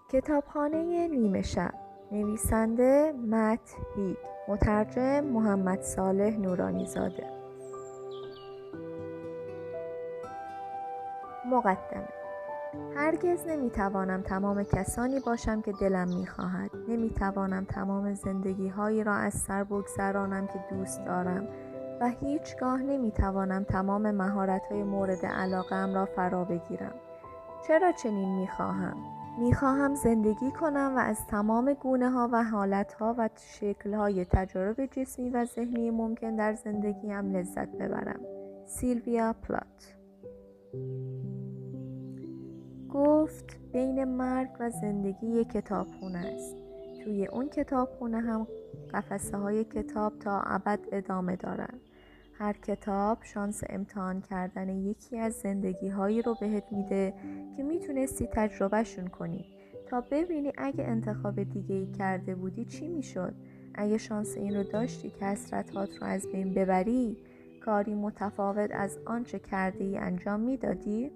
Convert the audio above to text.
کتابخانه نیمه شب، نویسنده مت هیگ، مترجم محمد صالح نورانی زاده. مقدمه. هرگز نمیتوانم تمام کسانی باشم که دلم میخواهد. نمیتوانم تمام زندگی هایی را از سر بگذرانم که دوست دارم و هیچگاه نمیتوانم تمام مهارت های مورد علاقه‌ام را فرا بگیرم. چرا چنین میخواهم؟ میخواهم زندگی کنم و از تمام گونه ها و حالت ها و شکل های تجارب جسمی و ذهنی ممکن در زندگیم لذت ببرم. سیلویا پلات. گفت بین مرگ و زندگی یک کتابخونه است. توی اون کتابخونه هم قفسه های کتاب تا ابد ادامه دارن. هر کتاب شانس امتحان کردن یکی از زندگی هایی رو بهت میده که میتونستی تجربهشون کنی تا ببینی اگه انتخاب دیگه ای کرده بودی چی میشد. اگه شانس این رو داشتی که حسرت‌هات رو از بین ببری، کاری متفاوت از آنچه کرده ای انجام میدادی؟